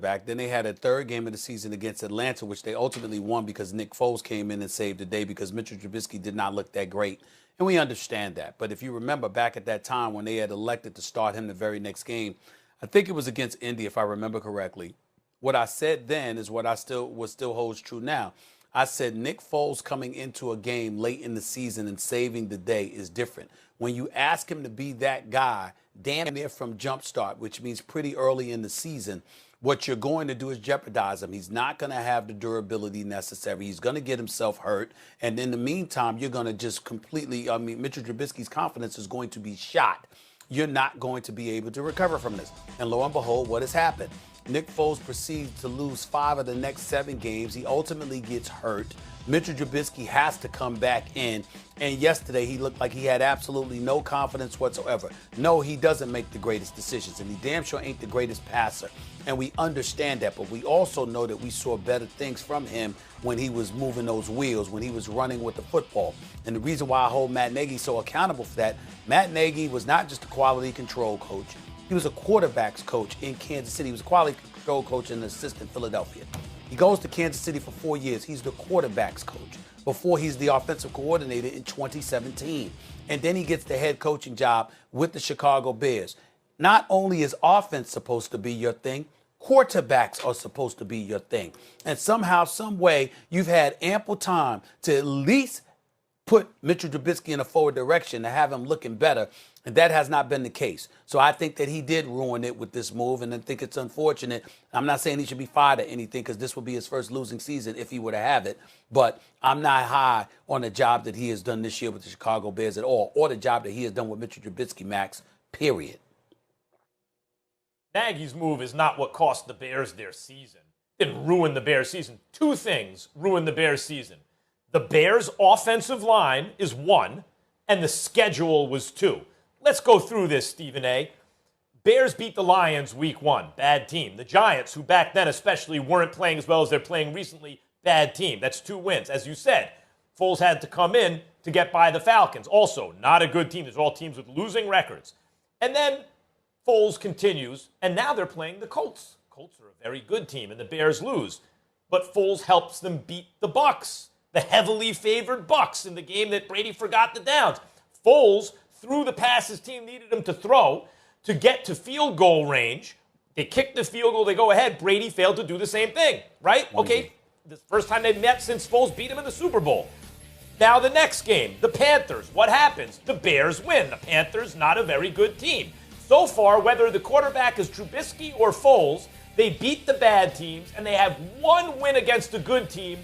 back. Then they had a third game of the season against Atlanta, which they ultimately won because Nick Foles came in and saved the day because Mitchell Trubisky did not look that great. And we understand that. But if you remember back at that time when they had elected to start him the very next game, I think it was against Indy, if I remember correctly. What I said then is what still holds true now. I said Nick Foles coming into a game late in the season and saving the day is different. When you ask him to be that guy, damn near from jump start, which means pretty early in the season, what you're going to do is jeopardize him. He's not going to have the durability necessary. He's going to get himself hurt. And in the meantime, you're going to just completely, Mitchell Trubisky's confidence is going to be shot. You're not going to be able to recover from this. And lo and behold, what has happened? Nick Foles proceeds to lose 5 of the next 7 games. He ultimately gets hurt. Mitchell Trubisky has to come back in. And yesterday, he looked like he had absolutely no confidence whatsoever. No, he doesn't make the greatest decisions, and he damn sure ain't the greatest passer. And we understand that, but we also know that we saw better things from him when he was moving those wheels, when he was running with the football. And the reason why I hold Matt Nagy so accountable for that, Matt Nagy was not just a quality control coach. He was a quarterbacks coach in Kansas City. He was a quality control coach and an assistant in Philadelphia. He goes to Kansas City for 4 years. He's the quarterbacks coach before he's the offensive coordinator in 2017. And then he gets the head coaching job with the Chicago Bears. Not only is offense supposed to be your thing, quarterbacks are supposed to be your thing. And somehow, some way, you've had ample time to at least put Mitchell Trubisky in a forward direction to have him looking better. And that has not been the case. So I think that he did ruin it with this move, and I think it's unfortunate. I'm not saying he should be fired or anything because this will be his first losing season if he were to have it. But I'm not high on the job that he has done this year with the Chicago Bears at all, or the job that he has done with Mitchell Trubisky, Max, period. Nagy's move is not what cost the Bears their season. It didn't ruin the Bears' season. 2 things ruined the Bears' season. The Bears' offensive line is 1, and the schedule was 2. Let's go through this, Stephen A. Bears beat the Lions week 1. Bad team. The Giants, who back then especially weren't playing as well as they're playing recently, bad team. That's 2 wins. As you said, Foles had to come in to get by the Falcons. Also, not a good team. These are all teams with losing records. And then Foles continues, and now they're playing the Colts. Colts are a very good team, and the Bears lose. But Foles helps them beat the Bucs, the heavily favored Bucs, in the game that Brady forgot the downs. Foles threw the pass his team needed him to throw to get to field goal range. They kicked the field goal, they go ahead. Brady failed to do the same thing, right? Okay, the first time they met since Foles beat him in the Super Bowl. Now the next game, the Panthers. What happens? The Bears win. The Panthers, not a very good team. So far, whether the quarterback is Trubisky or Foles, they beat the bad teams, and they have 1 win against a good team,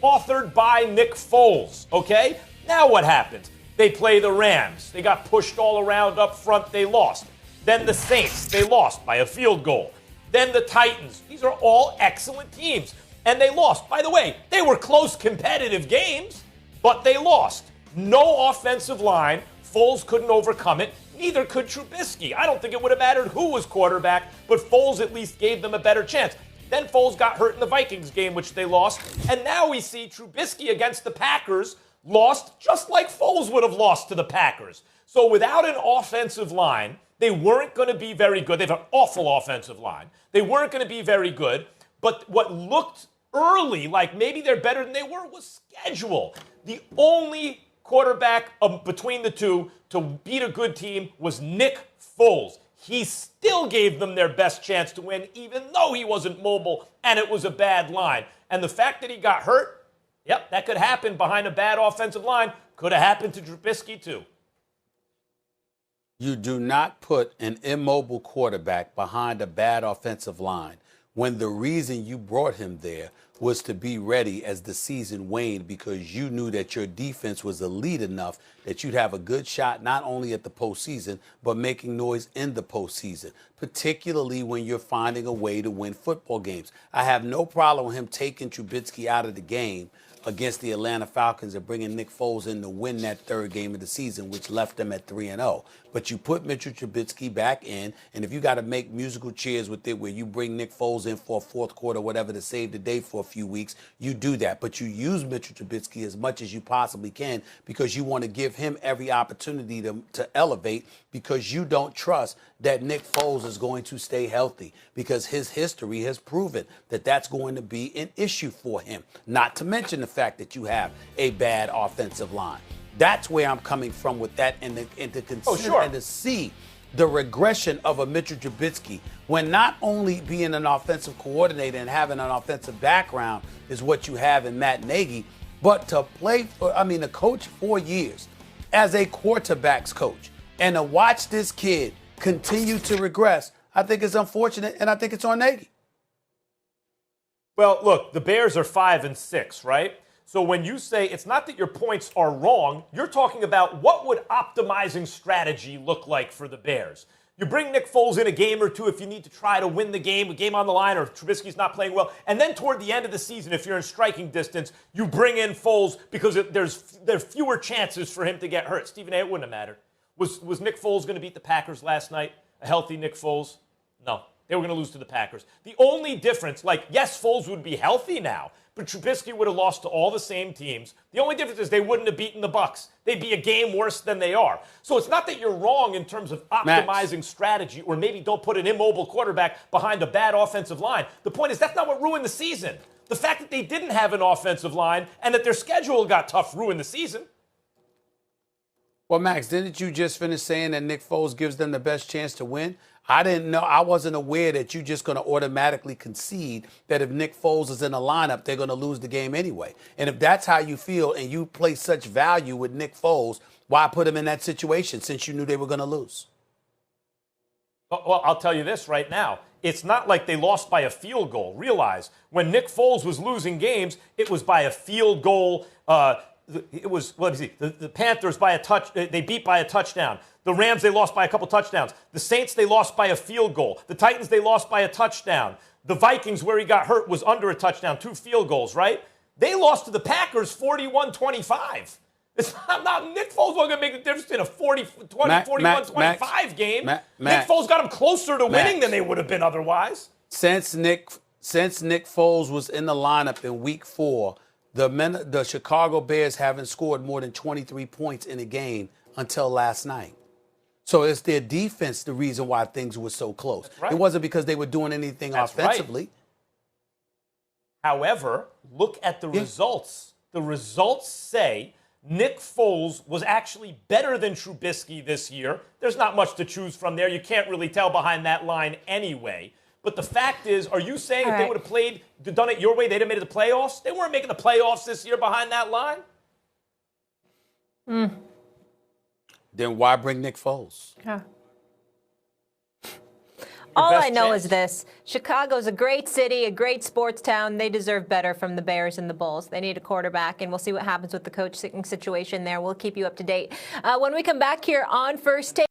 authored by Nick Foles, okay? Now what happens? They play the Rams. They got pushed all around up front. They lost. Then the Saints. They lost by a field goal. Then the Titans. These are all excellent teams. And they lost. By the way, they were close competitive games, but they lost. No offensive line. Foles couldn't overcome it. Neither could Trubisky. I don't think it would have mattered who was quarterback, but Foles at least gave them a better chance. Then Foles got hurt in the Vikings game, which they lost. And now we see Trubisky against the Packers lost just like Foles would have lost to the Packers. So without an offensive line, they weren't going to be very good. They have an awful offensive line. They weren't going to be very good. But what looked early like maybe they're better than they were was schedule. The only quarterback between the two to beat a good team was Nick Foles. He still gave them their best chance to win, even though he wasn't mobile and it was a bad line. And the fact that he got hurt, yep, that could happen behind a bad offensive line. Could have happened to Trubisky, too. You do not put an immobile quarterback behind a bad offensive line when the reason you brought him there was to be ready as the season waned because you knew that your defense was elite enough that you'd have a good shot not only at the postseason, but making noise in the postseason, particularly when you're finding a way to win football games. I have no problem with him taking Trubisky out of the game against the Atlanta Falcons and bringing Nick Foles in to win that third game of the season, which left them at 3-0. But you put Mitchell Trubisky back in, and if you got to make musical chairs with it where you bring Nick Foles in for a fourth quarter, whatever, to save the day for a few weeks, you do that. But you use Mitchell Trubisky as much as you possibly can because you want to give him every opportunity to elevate because you don't trust that Nick Foles is going to stay healthy because his history has proven that that's going to be an issue for him. Not to mention the fact that you have a bad offensive line. That's where I'm coming from with that and to consider and to see the regression of a Mitchell Trubisky when not only being an offensive coordinator and having an offensive background is what you have in Matt Nagy, but to to coach 4 years as a quarterback's coach and to watch this kid continue to regress, I think it's unfortunate and I think it's on Nagy. Well, look, the Bears are 5-6, right? So when you say it's not that your points are wrong, you're talking about what would optimizing strategy look like for the Bears. You bring Nick Foles in a game or two if you need to try to win the game, a game on the line, or if Trubisky's not playing well. And then toward the end of the season, if you're in striking distance, you bring in Foles because there's fewer chances for him to get hurt. Stephen A., it wouldn't have mattered. Was Nick Foles going to beat the Packers last night? A healthy Nick Foles? No. They were going to lose to the Packers. The only difference, yes, Foles would be healthy now, but Trubisky would have lost to all the same teams. The only difference is they wouldn't have beaten the Bucs. They'd be a game worse than they are. So it's not that you're wrong in terms of optimizing strategy or maybe don't put an immobile quarterback behind a bad offensive line. The point is that's not what ruined the season. The fact that they didn't have an offensive line and that their schedule got tough ruined the season. Well, Max, didn't you just finish saying that Nick Foles gives them the best chance to win? I didn't know. I wasn't aware that you're just going to automatically concede that if Nick Foles is in the lineup, they're going to lose the game anyway. And if that's how you feel and you place such value with Nick Foles, why put him in that situation since you knew they were going to lose? Well, I'll tell you this right now. It's not like they lost by a field goal. Realize, when Nick Foles was losing games, it was by a field goal. It was, the Panthers they beat by a touchdown. The Rams, they lost by a couple touchdowns. The Saints, they lost by a field goal. The Titans, they lost by a touchdown. The Vikings, where he got hurt, was under a touchdown, 2 field goals, right? They lost to the Packers 41-25. It's not Nick Foles wasn't going to make the difference in a 41-25 game. Nick Foles got them closer to winning than they would have been otherwise. Since Nick Foles was in the lineup in Week 4, the Chicago Bears haven't scored more than 23 points in a game until last night. So it's their defense the reason why things were so close. Right. It wasn't because they were doing anything offensively. Right. However, look at the results. The results say Nick Foles was actually better than Trubisky this year. There's not much to choose from there. You can't really tell behind that line anyway. But the fact is, are you saying if they would have done it your way, they'd have made it the playoffs? They weren't making the playoffs this year behind that line. Then why bring Nick Foles? Yeah. All I know is this. Chicago's a great city, a great sports town. They deserve better from the Bears and the Bulls. They need a quarterback, and we'll see what happens with the coaching situation there. We'll keep you up to date. When we come back here on First Take.